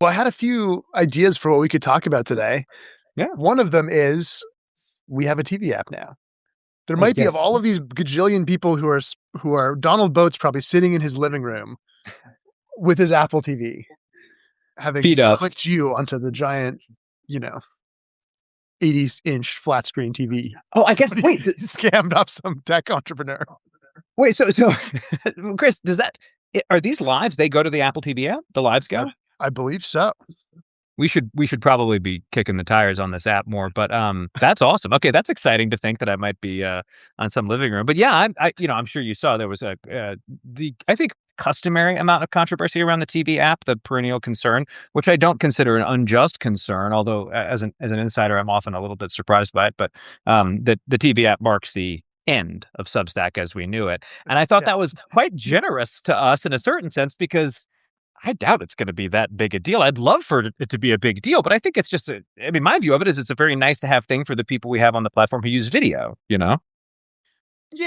Well, I had a few ideas for what we could talk about today. Yeah. One of them is we have a TV app now. There Oh, might be of yes. all of these gajillion people who are Donald Boat's probably sitting in his living room with his Apple TV, having Feet up. clicked you onto the giant, you know, 80-inch flat screen TV. Oh, I guess. Somebody Wait, scammed off some tech entrepreneur. wait. So, Chris, are these lives? They go to the Apple TV app. The lives I, go. I believe so. We should probably be kicking the tires on this app more, but that's awesome. Okay, that's exciting to think that I might be on some living room. But yeah, I'm sure you saw there was I think customary amount of controversy around the TV app, the perennial concern, which I don't consider an unjust concern, although as an insider, I'm often a little bit surprised by it. But the TV app marks the end of Substack as we knew it, and I thought Yeah. that was quite generous to us in a certain sense because I doubt it's going to be that big a deal. I'd love for it to be a big deal, but I think it's just my view of it is it's a very nice to have thing for the people we have on the platform who use video, Yeah,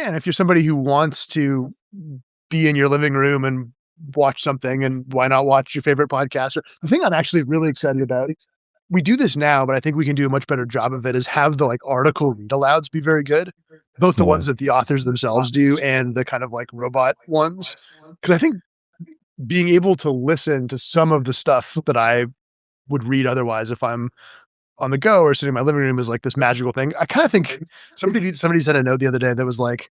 and if you're somebody who wants to be in your living room and watch something, and why not watch your favorite podcast? The thing I'm actually really excited about, we do this now, but I think we can do a much better job of it, is have the like article read alouds be very good. Both the Yeah. ones that the authors themselves do and the kind of like robot ones. Because I think being able to listen to some of the stuff that I would read otherwise if I'm on the go or sitting in my living room is like this magical thing. I kind of think somebody said a note the other day that was like,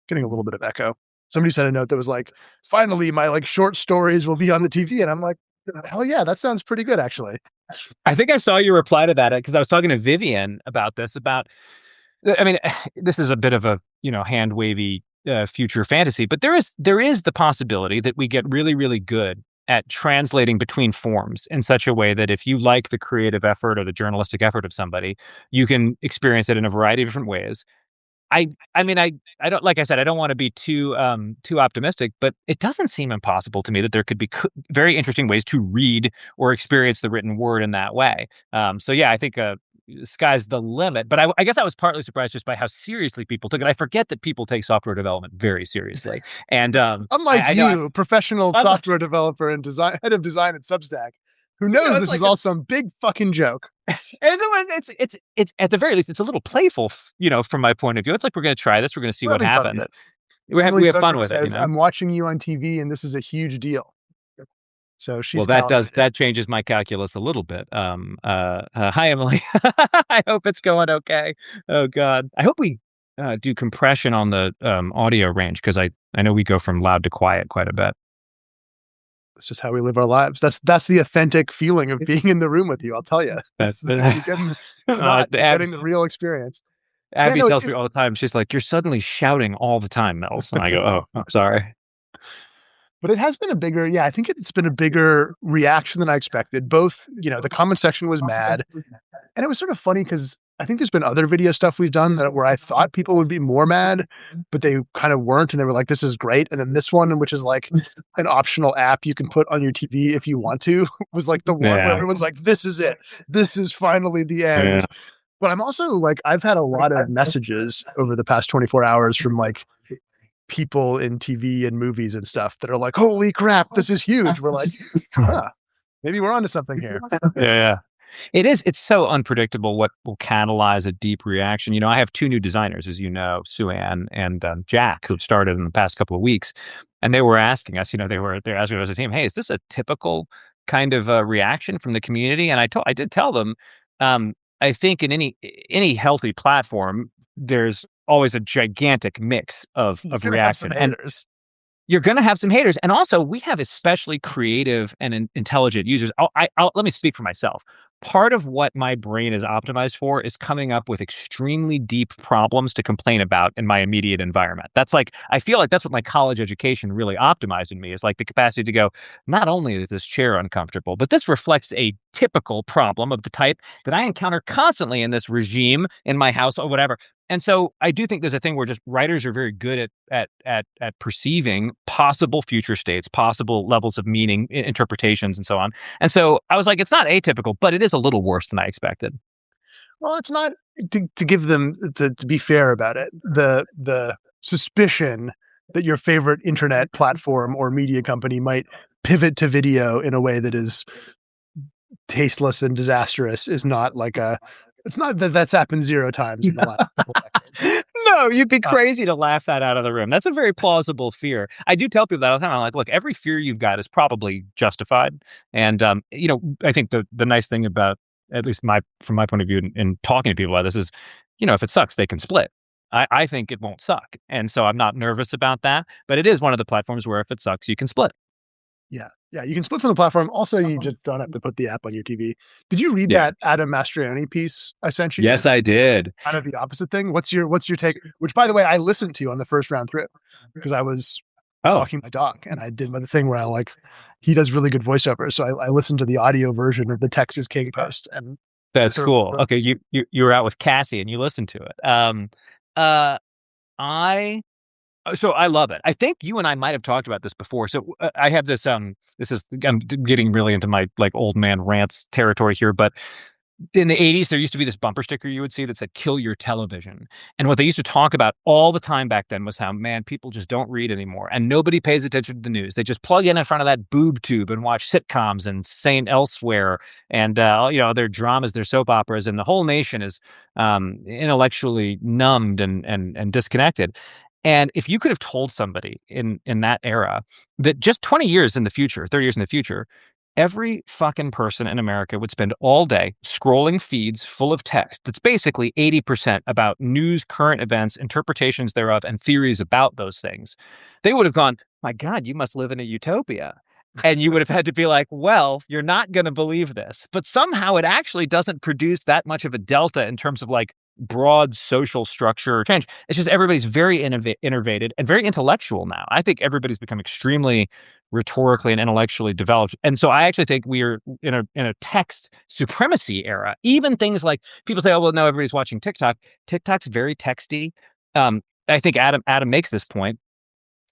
getting a little bit of echo. Somebody said a note that was like, finally my like short stories will be on the TV. And I'm like, hell yeah, that sounds pretty good actually. I think I saw your reply to that because I was talking to Vivian about this. This is a bit of a hand wavy future fantasy, but there is the possibility that we get really, really good at translating between forms in such a way that if you like the creative effort or the journalistic effort of somebody, you can experience it in a variety of different ways. I don't, like I said, I don't want to be too optimistic, but it doesn't seem impossible to me that there could be very interesting ways to read or experience the written word in that way. So yeah, I think sky's the limit. But I guess I was partly surprised just by how seriously people took it. I forget that people take software development very seriously, and Unlike I know you, professional I'm like, software developer and head of design at Substack, who knows it's this is like all some big fucking joke. it's at the very least it's a little playful, from my point of view. It's like we're going to try this, we're going to see We're what having fun with happens. it. We Emily have fun Zucker with it, says, I'm watching you on TV and this is a huge deal. So she's Well, calibrated. that changes my calculus a little bit. Hi, Emily. I hope it's going okay. Oh God, I hope we do compression on the audio range because I know we go from loud to quiet quite a bit. That's just how we live our lives. That's the authentic feeling of being in the room with you. I'll tell you. You're getting the real experience. Abby tells me all the time. She's like, "You're suddenly shouting all the time, Mills," and I go, "Oh, I'm sorry." But it has been I think it's been a bigger reaction than I expected. Both, the comment section was mad. And it was sort of funny because I think there's been other video stuff we've done where I thought people would be more mad, but they kind of weren't. And they were like, this is great. And then this one, which is like an optional app you can put on your TV if you want to, was like the one where everyone's like, this is it. This is finally the end. Yeah. But I'm also like, I've had a lot of messages over the past 24 hours from like people in TV and movies and stuff that are like, holy crap, this is huge. We're like, maybe we're onto something here. Yeah. It's so unpredictable what will catalyze a deep reaction. I have two new designers, as you know, Sue-Ann and Jack, who've started in the past couple of weeks. And they were asking us, they're asking us as a team, hey, is this a typical kind of reaction from the community? And I did tell them, I think in any healthy platform, there's always a gigantic mix of reaction. And you're going to have some haters. And also, we have especially creative and intelligent users. Let me speak for myself. Part of what my brain is optimized for is coming up with extremely deep problems to complain about in my immediate environment. I feel like that's what my college education really optimized in me, is like the capacity to go, not only is this chair uncomfortable, but this reflects a typical problem of the type that I encounter constantly in this regime in my house or whatever. And so I do think there's a thing where just writers are very good at perceiving possible future states, possible levels of meaning, interpretations, and so on. And so I was like, it's not atypical, but it is a little worse than I expected. Well, it's not to give them to be fair about it. The suspicion that your favorite internet platform or media company might pivot to video in a way that is tasteless and disastrous is not like a. It's not that that's happened 0 times in the last couple decades. No, you'd be Uh, crazy to laugh that out of the room. That's a very plausible fear. I do tell people that all the time. I'm like, look, every fear you've got is probably justified. And I think the nice thing about, at least from my point of view in talking to people about this is, if it sucks, they can split. I think it won't suck. And so I'm not nervous about that. But it is one of the platforms where if it sucks, you can split. yeah, yeah, you can split from the platform. Also, you just don't have to put the app on your TV. Did you read Yeah. that Adam Mastriani piece I sent you? Yes, Which I did. kind of the opposite thing. What's your take? Which, by the way, I listened to on the first round through because I was Oh, walking my dog, and I did the thing where I he does really good voiceovers, so I listened to the audio version of the Text is King post, and that's sort of cool. Okay, you were out with Cassie and you listened to it. Uh, I So I love it. I think you and I might have talked about this before. So I have this. I'm getting really into my like old man rants territory here, but in the 80s, there used to be this bumper sticker you would see that said "Kill your television," and what they used to talk about all the time back then was how, man, people just don't read anymore, and nobody pays attention to the news. They just plug in front of that boob tube and watch sitcoms and Saint Elsewhere, and their dramas, their soap operas, and the whole nation is intellectually numbed and disconnected. And if you could have told somebody in that era that just 20 years in the future, 30 years in the future, every fucking person in America would spend all day scrolling feeds full of text that's basically 80% about news, current events, interpretations thereof, and theories about those things, they would have gone, my God, you must live in a utopia. And you would have had to be like, well, you're not going to believe this. But somehow it actually doesn't produce that much of a delta in terms of like broad social structure or change. It's just everybody's very innovated and very intellectual now. I think everybody's become extremely rhetorically and intellectually developed. And so I actually think we are in a text supremacy era. Even things like people say, oh, well, no, everybody's watching TikTok. TikTok's very texty. I think Adam makes this point.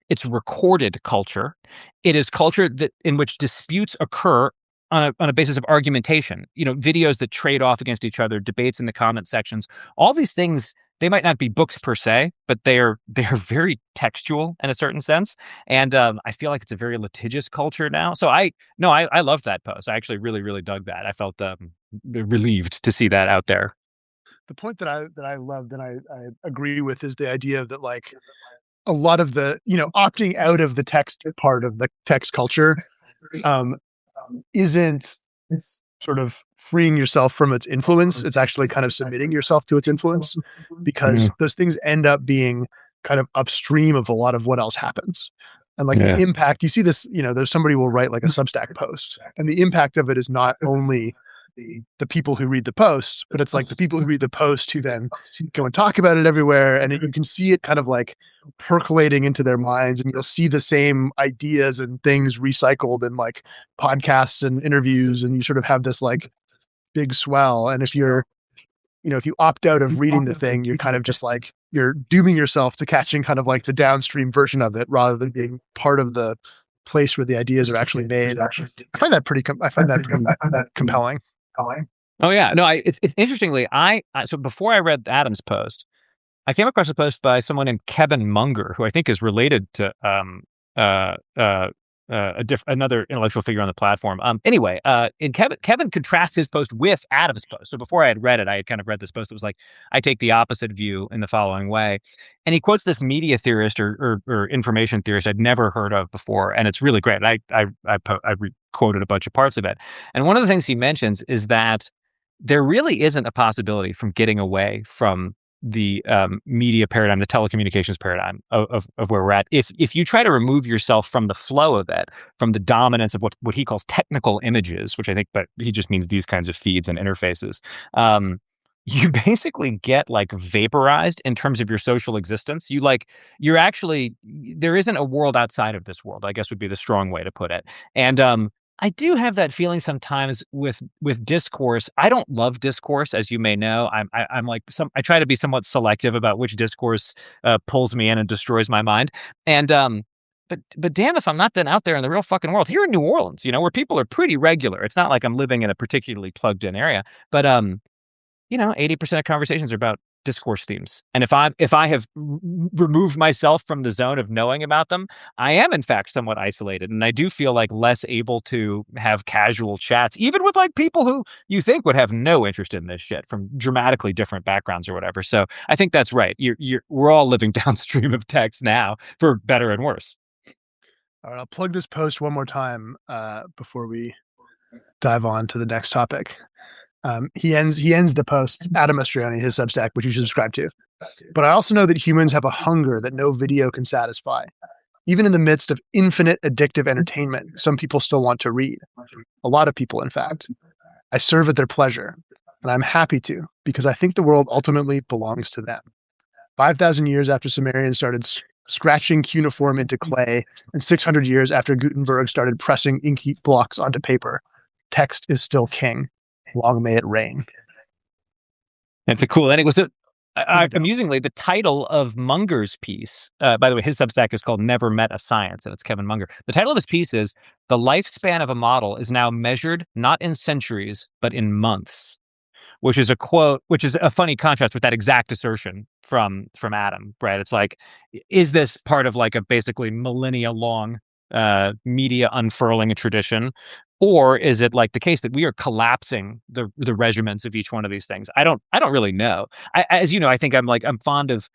It's recorded culture. It is culture in which disputes occur on a basis of argumentation. Videos that trade off against each other, debates in the comment sections. All these things, they might not be books per se, but they're very textual in a certain sense. And I feel like it's a very litigious culture now. So I loved that post. I actually really really dug that. I felt relieved to see that out there. the point that I loved and I agree with is the idea that a lot of the opting out of the text part of the text culture um, isn't sort of freeing yourself from its influence. It's actually kind of submitting yourself to its influence because Mm, those things end up being kind of upstream of a lot of what else happens. And the yeah. impact, you see this, there's somebody will write like a Substack post, and the impact of it is not only the people who read the post, but it's like the people who read the post who then go and talk about it everywhere. And you can see it kind of percolating into their minds, and you'll see the same ideas and things recycled in podcasts and interviews. And you sort of have this big swell. And if you opt out of reading the thing, you're kind of just you're dooming yourself to catching kind of the downstream version of it rather than being part of the place where the ideas are actually made. I find that pretty compelling. Oh yeah, no. It's interestingly, so before I read Adam's post, I came across a post by someone named Kevin Munger, who I think is related to uh, uh, another intellectual figure on the platform. Anyway, and Kevin contrasts his post with Adam's post. So before I had read it, I had kind of read this post. It was like, I take the opposite view in the following way, and he quotes this media theorist or information theorist I'd never heard of before, and it's really great. I quoted a bunch of parts of it, and one of the things he mentions is that there really isn't a possibility from getting away from the media paradigm, the telecommunications paradigm of where we're at. If you try to remove yourself from the flow of it, from the dominance of what he calls technical images, which I think, but he just means these kinds of feeds and interfaces. You basically get vaporized in terms of your social existence. You're actually, there isn't a world outside of this world, I guess would be the strong way to put it. And I do have that feeling sometimes with discourse. I don't love discourse, as you may know. I try to be somewhat selective about which discourse pulls me in and destroys my mind. And but damn if I'm not then out there in the real fucking world. Here in New Orleans, where people are pretty regular. It's not like I'm living in a particularly plugged in area, but 80% of conversations are about discourse themes. And if I have removed myself from the zone of knowing about them, I am in fact somewhat isolated, and I do feel like less able to have casual chats, even with like people who you think would have no interest in this shit from dramatically different backgrounds or whatever. So I think that's right. We're all living downstream of text now, for better and worse. All right, I'll plug this post one more time before we dive on to the next topic. He ends the post, Adam Mastriani, his Substack, which you should subscribe to. But I also know that humans have a hunger that no video can satisfy. Even in the midst of infinite addictive entertainment, some people still want to read. A lot of people, in fact. I serve at their pleasure, and I'm happy to, because I think the world ultimately belongs to them. 5,000 years after Sumerians started scratching cuneiform into clay, and 600 years after Gutenberg started pressing inky blocks onto paper, text is still king. Long may it rain. It's a cool ending. Was it amusingly the title of Munger's piece? By the way, his Substack is called "Never Met a Science," and it's Kevin Munger. The title of his piece is "The lifespan of a model is now measured not in centuries but in months," which is a quote, which is a funny contrast with that exact assertion from Adam. Right? It's like, is this part of like a basically millennia long media unfurling a tradition? Or is it like the case that we are collapsing the regiments of each one of these things? I don't really know. As you know, I think I'm fond of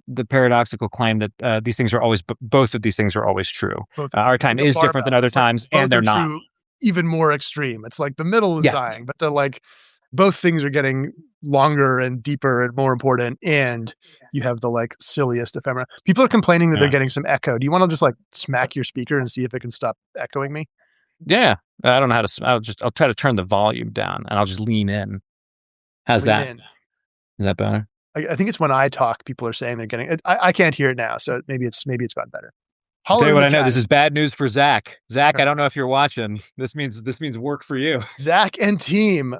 the paradoxical claim that these things are always, both of these things are always true. Our time is different than other times, and they're not. Even more extreme. It's like the middle is Yeah. dying, but they're like both things are getting longer and deeper and more important, and you have the like silliest ephemera. People are complaining that they're getting some echo. Do you want to just like smack your speaker and see if it can stop echoing me? Yeah, I don't know how to. I'll try to turn the volume down, and I'll just lean in. How's that? Is that better? I think it's when I talk, people are saying they're getting it. I can't hear it now, so maybe it's gotten better. I'll tell you what I know. This is bad news for Zach. Zach, I don't know if you're watching. This means work for you. Zach and team.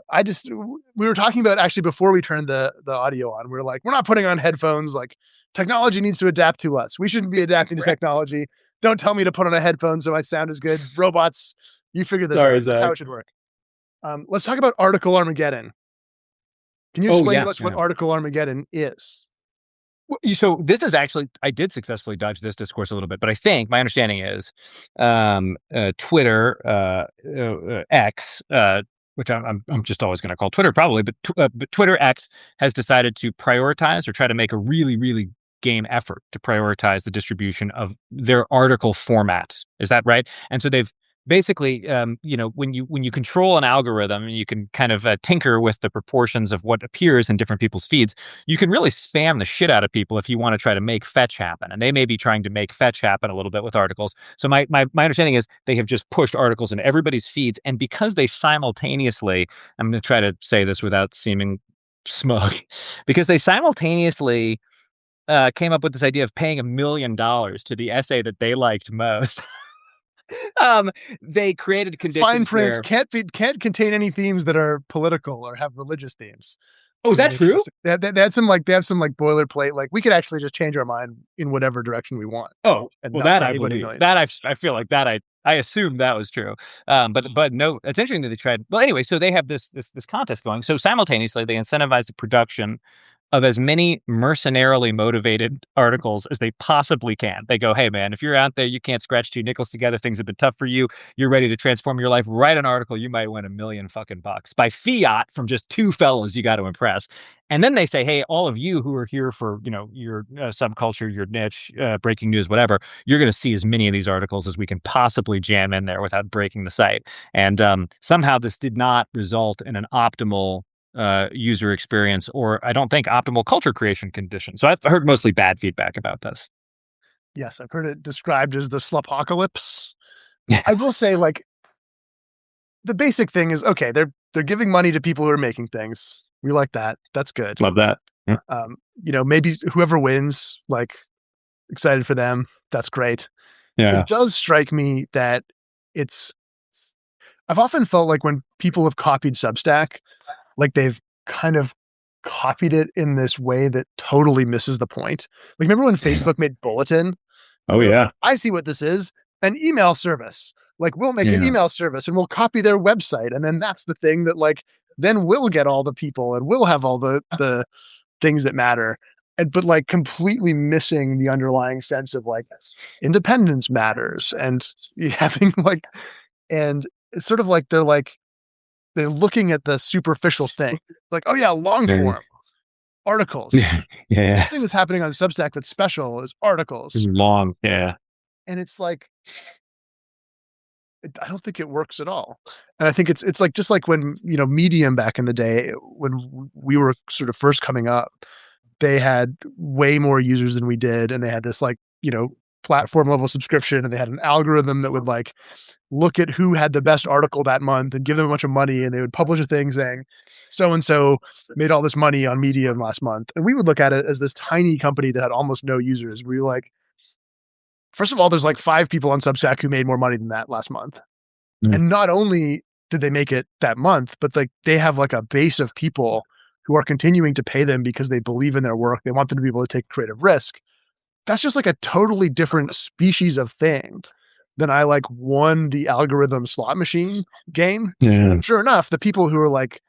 We were talking about actually before we turned the audio on. We were like, we're not putting on headphones. Like technology needs to adapt to us. We shouldn't be adapting to technology. Don't tell me to put on a headphone so my sound is good. Robots, you figure this out. That's how it should work. Let's talk about Article Armageddon. Can you explain to us what Article Armageddon is? So this is actually, I did successfully dodge this discourse a little bit, but I think my understanding is Twitter, X, which I'm just always going to call Twitter probably, but Twitter X has decided to prioritize or try to make a really, really game effort to prioritize the distribution of their article formats. Is that right? And so they've basically, when you control an algorithm, you can kind of tinker with the proportions of what appears in different people's feeds. You can really spam the shit out of people if you want to try to make fetch happen. And they may be trying to make fetch happen a little bit with articles. So my understanding is they have just pushed articles in everybody's feeds. And because they simultaneously, I'm going to try to say this without seeming smug, because they simultaneously came up with this idea of paying $1 million to the essay that they liked most. They created conditions. Fine print can't contain any themes that are political or have religious themes. Oh, is that true? They have some boilerplate. Like we could actually just change our mind in whatever direction we want. Oh, well, that I believe. That I feel like that I assumed that was true. But no, it's interesting that they tried. Well, anyway, so they have this contest going. So simultaneously, they incentivize the production of as many mercenarily motivated articles as they possibly can. They go, hey, man, if you're out there, you can't scratch two nickels together, things have been tough for you, you're ready to transform your life, write an article, you might win $1 million fucking bucks by fiat from just two fellas you got to impress. And then they say, hey, all of you who are here for, your subculture, your niche, breaking news, whatever, you're going to see as many of these articles as we can possibly jam in there without breaking the site. And somehow this did not result in an optimal user experience, or I don't think optimal culture creation conditions. So I've heard mostly bad feedback about this. Yes, I've heard it described as the slupocalypse. I will say, like, the basic thing is, okay, they're giving money to people who are making things. We like that. That's good. Love that. Yeah. Maybe whoever wins, like, excited for them. That's great. Yeah. It does strike me that I've often felt like when people have copied Substack, like they've kind of copied it in this way that totally misses the point. Like, remember when Facebook made Bulletin? Oh, yeah. Like, I see what this is. An email service. Like, we'll make an email service and we'll copy their website. And then that's the thing that, like, then we'll get all the people and we'll have all the things that matter, but like completely missing the underlying sense of like independence matters and having like, and it's sort of like they're looking at the superficial thing. Like, oh yeah, long Yeah. form articles. Yeah. Yeah. The thing that's happening on Substack that's special is It's articles, long. Yeah. and it's like I don't think it works at all. And I think it's like just like when Medium back in the day when we were sort of first coming up, they had way more users than we did, and they had this like platform level subscription, and they had an algorithm that would like look at who had the best article that month and give them a bunch of money, and they would publish a thing saying so and so made all this money on Medium last month, and we would look at it as this tiny company that had almost no users. We were like, first of all, there's like 5 people on Substack who made more money than that last month. Mm. And not only did they make it that month, but like they have like a base of people who are continuing to pay them because they believe in their work. They want them to be able to take creative risk. That's just like a totally different species of thing than I like won the algorithm slot machine game. Yeah. Sure enough, the people who are like,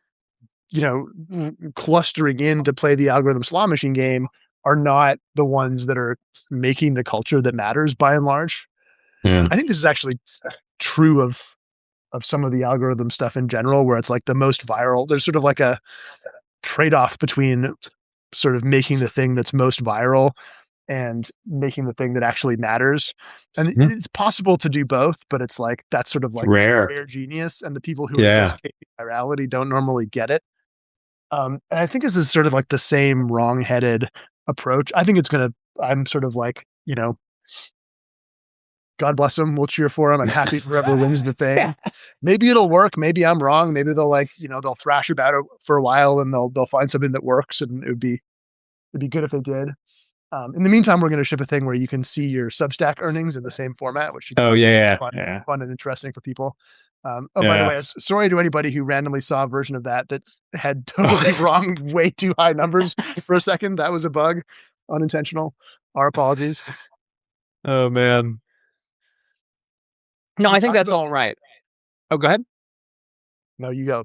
clustering in to play the algorithm slot machine game are not the ones that are making the culture that matters by and large. Yeah. I think this is actually true of some of the algorithm stuff in general, where it's like the most viral. There's sort of like a trade-off between sort of making the thing that's most viral and making the thing that actually matters. And Mhm. it's possible to do both, but it's like that's sort of It's like rare. rare genius, and the people who are Yeah. just chasing virality don't normally get it. And I think this is sort of like the same wrong-headed approach. I think I'm sort of like, God bless him. We'll cheer for him. I'm happy for whoever wins the thing. Maybe it'll work. Maybe I'm wrong. Maybe they'll like, they'll thrash about it for a while and they'll find something that works, and it'd be good if they did. In the meantime, we're going to ship a thing where you can see your Substack earnings in the same format, which should Oh be yeah. fun, Yeah. fun and interesting for people. By the Yeah. way, sorry to anybody who randomly saw a version of that had totally wrong, way too high numbers for a second. That was a bug, unintentional. Our apologies. Oh man. No, Should we I think talk that's about? all right. Oh, go ahead. No, you go.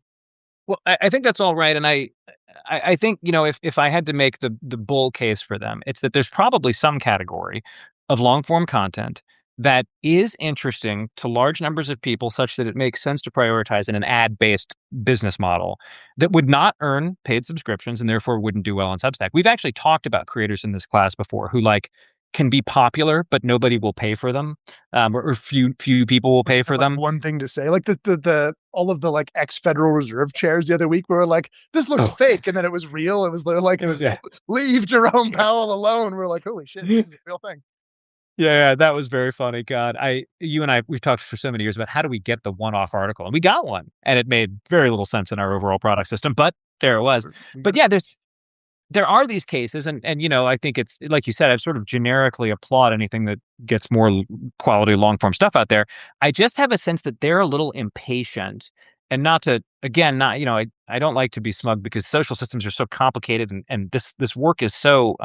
Well, I think that's all right, and I think if I had to make the bull case for them, it's that there's probably some category of long form content that is interesting to large numbers of people, such that it makes sense to prioritize in an ad based business model that would not earn paid subscriptions and therefore wouldn't do well on Substack. We've actually talked about creators in this class before who like can be popular, but nobody will pay for them, or few people will pay Have for like them. one thing to say, like the all of the like ex Federal Reserve chairs the other week were like, this looks Oh, fake, and then it was real. It was like, it was yeah. leave Jerome Powell alone. We're like, holy shit, this is a real thing. Yeah, that was very funny. God, you and I, we've talked for so many years about how do we get the one-off article, and we got one, and it made very little sense in our overall product system, but there it was. We But got yeah, there are these cases, and I think it's like you said, I sort of generically applaud anything that gets more quality long form stuff out there. I just have a sense that they're a little impatient, and not to again, not I don't like to be smug because social systems are so complicated, and this work is so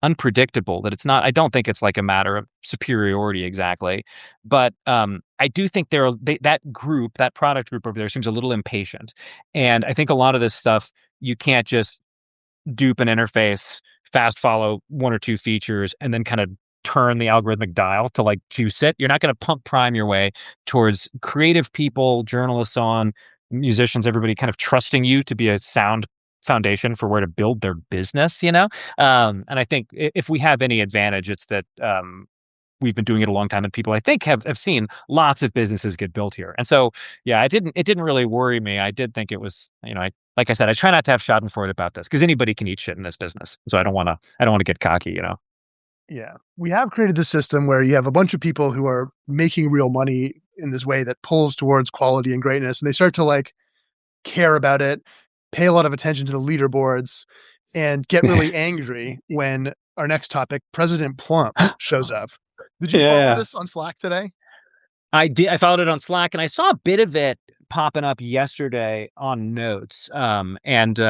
unpredictable that it's not. I don't think it's like a matter of superiority exactly, but I do think that group, that product group over there, seems a little impatient, and I think a lot of this stuff you can't just dupe an interface, fast follow one or two features, and then kind of turn the algorithmic dial to like juice it. You're not going to pump prime your way towards creative people, journalists musicians, everybody kind of trusting you to be a sound foundation for where to build their business. And I think if we have any advantage, it's that we've been doing it a long time, and people I think have seen lots of businesses get built here. And so, yeah, it didn't really worry me. I did think it was, like I said, I try not to have schadenfreude about this because anybody can eat shit in this business. So I don't want to get cocky. Yeah. We have created this system where you have a bunch of people who are making real money in this way that pulls towards quality and greatness, and they start to like care about it, pay a lot of attention to the leaderboards, and get really angry when our next topic, President Plump, shows up. Did you follow Yeah. this on Slack today? I did. I followed it on Slack, and I saw a bit of it popping up yesterday on Notes. And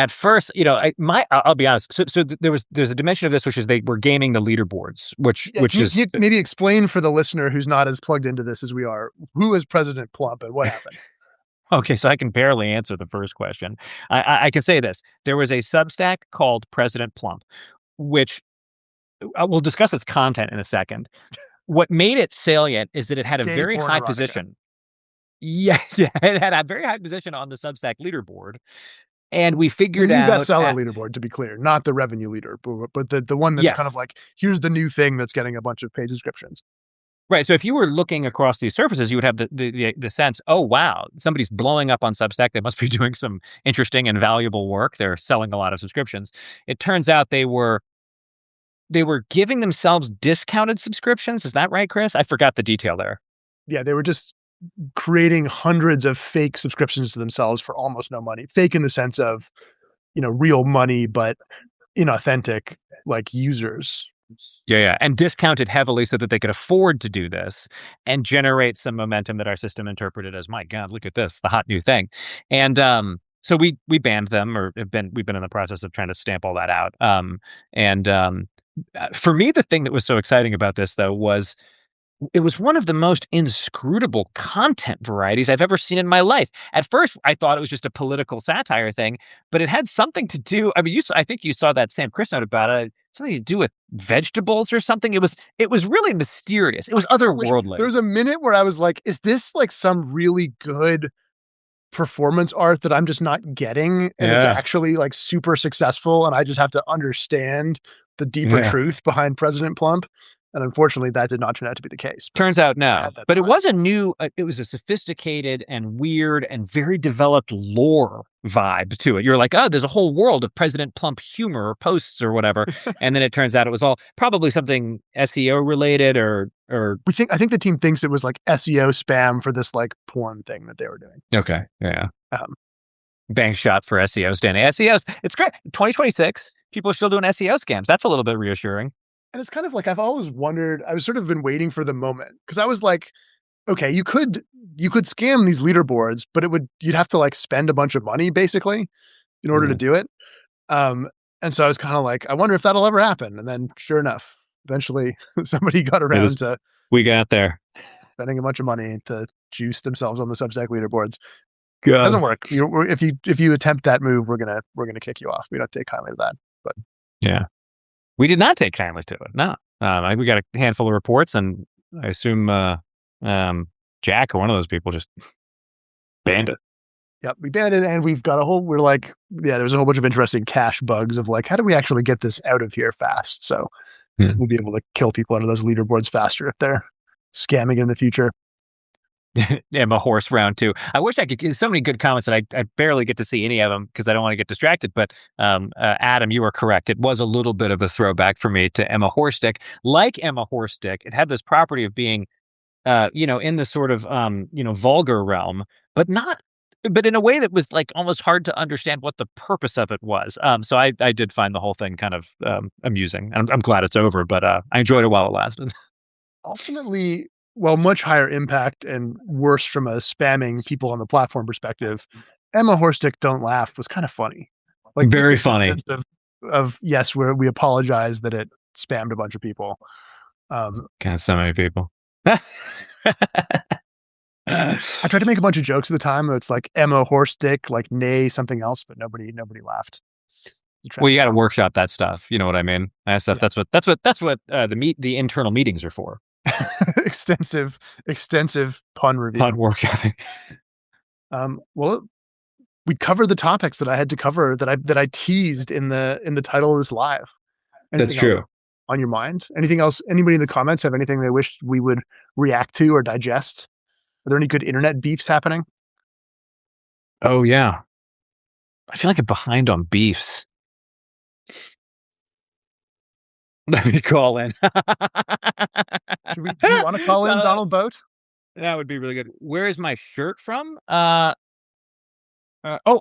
at first, I'll be honest. So there's a dimension of this which is they were gaming the leaderboards, which Yeah, which can is you maybe explain for the listener who's not as plugged into this as we are, who is President Plump and what happened? Okay, so I can barely answer the first question. I can say this. There was a Substack called President Plump, which we'll discuss its content in a second. What made it salient is that it had a Gay very porn high erotica. position. Yeah, yeah, it had a very high position on the Substack leaderboard, and we The figured new out bestseller at leaderboard, to be clear, not the revenue leader, but the one that's kind of yes. like, here's the new thing that's getting a bunch of paid subscriptions. Right, so if you were looking across these surfaces, you would have the sense, "Oh, wow, somebody's blowing up on Substack. They must be doing some interesting and valuable work. They're selling a lot of subscriptions." It turns out they were giving themselves discounted subscriptions. Is that right, Chris? I forgot the detail there. Yeah, they were just creating hundreds of fake subscriptions to themselves for almost no money. Fake in the sense of, real money, but inauthentic, like users. Yeah, yeah, and discounted heavily so that they could afford to do this and generate some momentum that our system interpreted as, "My God, look at this, the hot new thing." And, so we banned them or we've been in the process of trying to stamp all that out. And, for me, the thing that was so exciting about this, though, was it was one of the most inscrutable content varieties I've ever seen in my life. At first, I thought it was just a political satire thing, but it had something to do. I mean, I think you saw that Sam Chris note about it. Something to do with vegetables or something. It was really mysterious. It was There otherworldly. was a minute where I was like, is this like some really good performance art that I'm just not getting? And it's Yeah, actually like super successful. And I just have to understand the deeper yeah. truth behind President Plump. And unfortunately, that did not turn out to be the case. But Turns out I no, had that but it thought. was it was a sophisticated and weird and very developed lore vibe to it. You're like, oh, there's a whole world of President Plump humor or posts or whatever, and then it turns out it was all probably something SEO related or I think the team thinks it was like SEO spam for this like porn thing that they were doing. okay, yeah, Um, bank shot for SEO standing SEOs. It's great. 2026, people are still doing SEO scams. That's a little bit reassuring. and it's kind of like I've always wondered. I was sort of been waiting for the moment because I was like, okay, you could scam these leaderboards, but you'd have to like spend a bunch of money basically in order to Yeah. do it. Um, and so I was kind of like, I wonder if that'll ever happen. And then sure enough, eventually somebody got It was around to we got there. spending a bunch of money to juice themselves on the Substack leaderboards. God. Doesn't work. If you attempt that move, we're gonna kick you off. We don't take kindly to that. But Yeah. We did not take kindly to it. No. We got a handful of reports, and I assume um, Jack or one of those people just banned it. yeah, we banned it, and we've got a whole. We're like, yeah, there's a whole bunch of interesting cache bugs of like, how do we actually get this out of here fast? So Hmm. we'll be able to kill people out of those leaderboards faster if they're scamming in the future. Emma Horse round two. I wish I could get so many good comments that I barely get to see any of them because I don't want to get distracted. But Adam, you were correct. It was a little bit of a throwback for me to Emma Horstick. Like Emma Horstick, it had this property of being in the sort of vulgar realm, but not but in a way that was like almost hard to understand what the purpose of it was. So I did find the whole thing kind of amusing. I'm glad it's over, but I enjoyed it while it lasted. Ultimately, well, much higher impact and worse from a spamming people on the platform perspective. Emma Horstick Don't Laugh was kind of funny. Like Very in the funny. sense of yes, where we apologize that it spammed a bunch of people. Um, God, so many people. I tried to make a bunch of jokes at the time. It's like Emma Horstick, like nay something else, but nobody laughed. Well, you got to workshop that stuff. You know what I mean? That stuff. Yeah, That's what the internal meetings are for. extensive pun Fun review. workshopping. Well, we covered the topics that I had to cover that I teased in the title of this live. That's Anything else true. on your mind? Anything else? Anybody in the comments have anything they wish we would react to or digest? Are there any good internet beefs happening? Oh yeah. I feel like I'm behind on beefs. Let me call in. Do you want to call in No, Donald Boat? that would be really good. Where is my shirt from? Oh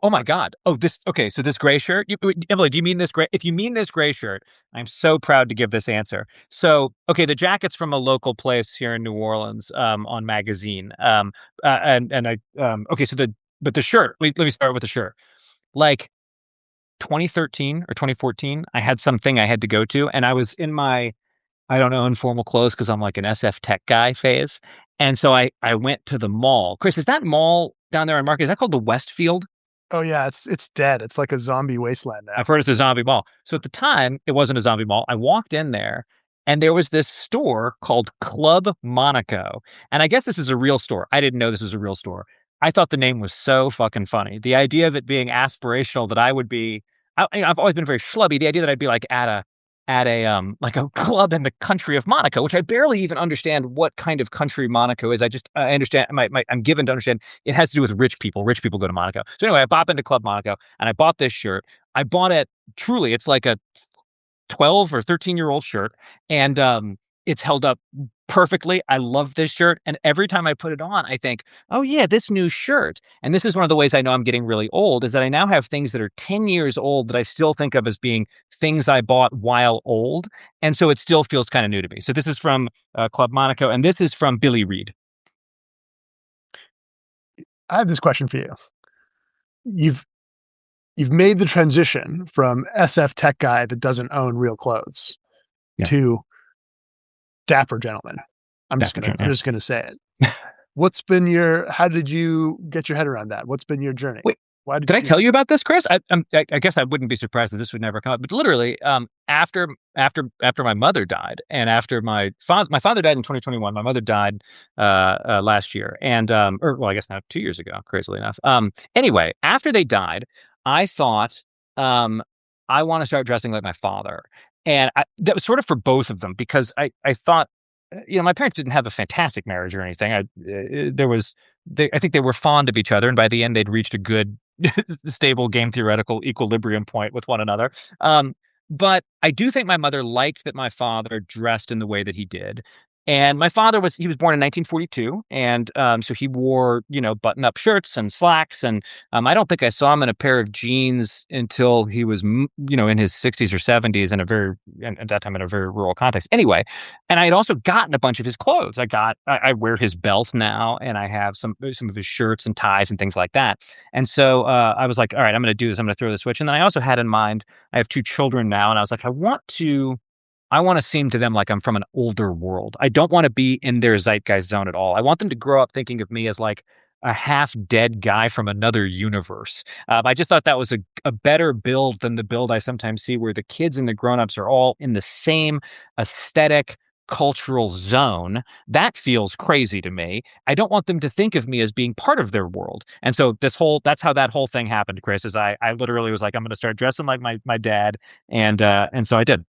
my God. Oh, this. Okay, so this gray shirt. Emily, do you mean this gray? If you mean this gray shirt, I'm so proud to give this answer. So, okay, the jacket's from a local place here in New Orleans, on Magazine. And I okay, but the shirt. Let me start with the shirt. Like 2013 or 2014, I had something I had to go to, and I was in my I don't know, informal clothes because I'm like an SF tech guy phase. And so I went to the mall. Chris, is that mall down there on Market. Is that called the Westfield? Oh yeah, it's dead. It's like a zombie wasteland now. I've heard it's a zombie mall. So at the time, it wasn't a zombie mall. I walked in there and there was this store called Club Monaco. And I guess this is a real store. I didn't know this was a real store. I thought the name was so fucking funny. The idea of it being aspirational that I would be, I've always been very schlubby. The idea that I'd be like at a like a club in the country of Monaco, which I barely even understand what kind of country Monaco is. I understand I'm given to understand it has to do with rich people. Rich people go to Monaco. So anyway, I bop into Club Monaco and I bought this shirt. I bought it truly, it's like a 12 or 13-year-old shirt, and it's held up perfectly. I love this shirt, and every time I put it on, I think, "Oh yeah, this new shirt." And this is one of the ways I know I'm getting really old is that I now have things that are 10 years old that I still think of as being things I bought while old, and so it still feels kind of new to me. So this is from Club Monaco, and this is from Billy Reed. I have this question for you. You've you've made the transition from SF tech guy that doesn't own real clothes Yeah, to dapper gentleman. Dapper I'm Jim. just gonna say it. Yeah. How did you get your head around that? What's been your journey? Wait, Why did did I you do tell that? you about this, Chris? I guess I wouldn't be surprised that this would never come up. But literally, after my mother died, and after my father died in 2021, my mother died last year, and or well, I guess now 2 years ago, crazily enough. Anyway, after they died, I thought I want to start dressing like my father, and that was sort of for both of them because I thought. My parents didn't have a fantastic marriage or anything. I think they were fond of each other, and by the end, they'd reached a good stable game theoretical equilibrium point with one another. But I do think my mother liked that my father dressed in the way that he did. And my father he was born in 1942. And so he wore, button up shirts and slacks. And I don't think I saw him in a pair of jeans until he was, in his 60s or 70s and at that time in a very rural context. Anyway, and I had also gotten a bunch of his clothes. I wear his belt now and I have some of his shirts and ties and things like that. And so I was like, all right, I'm going to do this. I'm going to throw the switch. And then I also had in mind, I have two children now. And I was like, I want to seem to them like I'm from an older world. I don't want to be in their zeitgeist zone at all. I want them to grow up thinking of me as like a half dead guy from another universe. I just thought that was a better build than the build I sometimes see where the kids and the grown-ups are all in the same aesthetic cultural zone. That feels crazy to me. I don't want them to think of me as being part of their world. And so that's how that whole thing happened, Chris, is I literally was like, I'm going to start dressing like my dad. And so I did.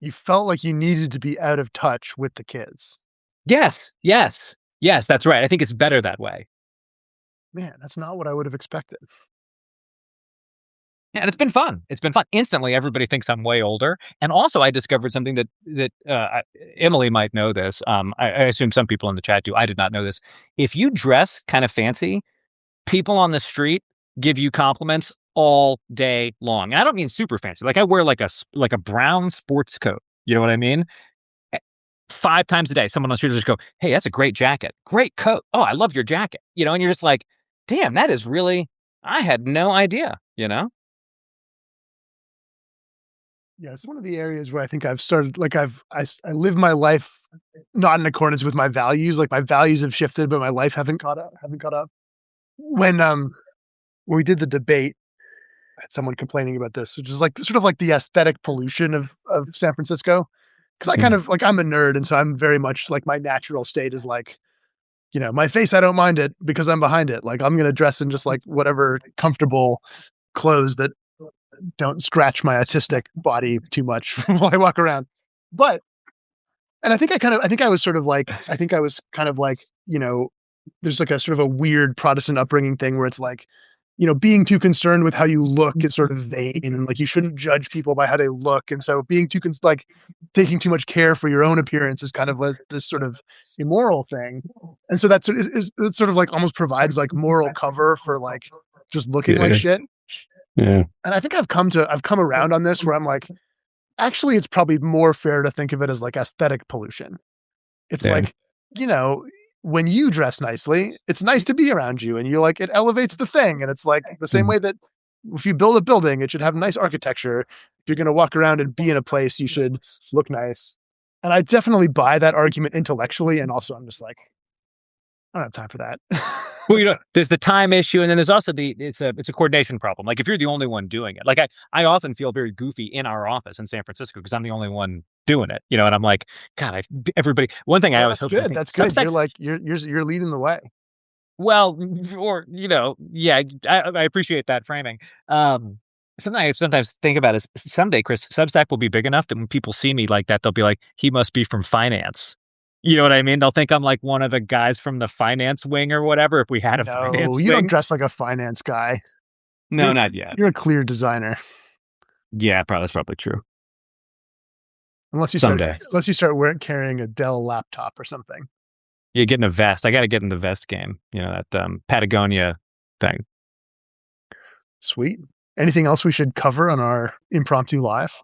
You felt like you needed to be out of touch with the kids. Yes, yes, yes, that's right. I think it's better that way. Man, that's not what I would have expected. Yeah, and it's been fun. It's been fun. Instantly, everybody thinks I'm way older. And also, I discovered something that Emily might know this. I assume some people in the chat do. I did not know this. If you dress kind of fancy, people on the street give you compliments all day long. And I don't mean super fancy. Like I wear like a brown sports coat. You know what I mean? 5 times a day, someone on the street will just go, "Hey, that's a great jacket. Great coat. Oh, I love your jacket." And you're just like, "Damn, that is really I had no idea." Yeah, it's one of the areas where I think I've started like I live my life not in accordance with my values. Like my values have shifted, but my life haven't caught up. When we did the debate, I had someone complaining about this, which is like sort of like the aesthetic pollution of San Francisco. Because I kind Mm. of like I'm a nerd, and so I'm very much like my natural state is like, my face, I don't mind it because I'm behind it. Like I'm gonna dress in just like whatever comfortable clothes that don't scratch my autistic body too much while I walk around. But and I think I was kind of like, there's like a sort of a weird Protestant upbringing thing where it's like, being too concerned with how you look is sort of vain and like you shouldn't judge people by how they look. And so being like taking too much care for your own appearance is kind of like this sort of immoral thing. And so that's it sort of like almost provides like moral cover for like just looking like Yeah, shit. yeah, And I think I've come around on this where I'm like, actually, it's probably more fair to think of it as like aesthetic pollution. It's yeah. like, you know, when you dress nicely, it's nice to be around you and you're like, it elevates the thing. And it's like the same Mhm. way that if you build a building, it should have nice architecture. If you're going to walk around and be in a place, you should look nice. And I definitely buy that argument intellectually. And also, I'm just like, I don't have time for that. Well, there's the time issue, and then there's also it's a coordination problem. Like if you're the only one doing it, like I often feel very goofy in our office in San Francisco because I'm the only one doing it, and I'm like, God, everybody. One thing I Well, always that's hope is I good. think That's good. You're Substacks. like you're leading the way. Well, or yeah, I appreciate that framing. Um, Something I sometimes think about is someday, Chris, Substack will be big enough that when people see me like that, they'll be like, he must be from finance. You know what I mean? They'll think I'm like one of the guys from the finance wing or whatever, if we had a No, finance you don't wing. dress like a finance guy. No, You're not yet. you're a clear designer. Yeah, probably that's probably true. Unless you start Someday. unless you start wearing carrying a Dell laptop or something. Yeah, getting a vest. I got to get in the vest game. That Patagonia thing. Sweet. Anything else we should cover on our impromptu live?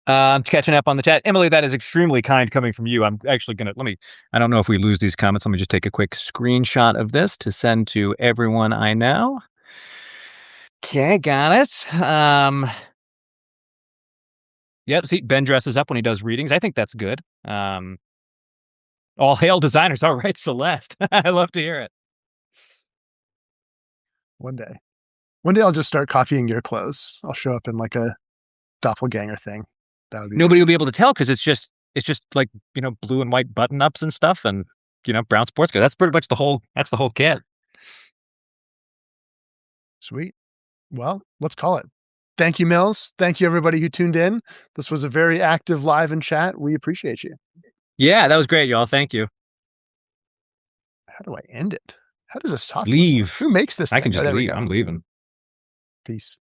I'm catching up on the chat. Emily, that is extremely kind coming from you. I'm actually I don't know if we lose these comments. Let me just take a quick screenshot of this to send to everyone I know. Okay, got it. Yep, see, Ben dresses up when he does readings. I think that's good. All hail designers. All right, Celeste. I love to hear it. One day. One day I'll just start copying your clothes. I'll show up in like a doppelganger thing. That would be Nobody will be able to tell because it's just like blue and white button ups and stuff, and brown sports gear. That's pretty much that's the whole kit. sweet. Well, let's call it. Thank you, Mills. Thank you, everybody who tuned in. This was a very active live and chat. We appreciate you. Yeah, that was great, y'all. Thank you. How do I end it? How does a software? Leave. Who makes this I thing? can Oh, just there we leave. go. I'm leaving. Peace.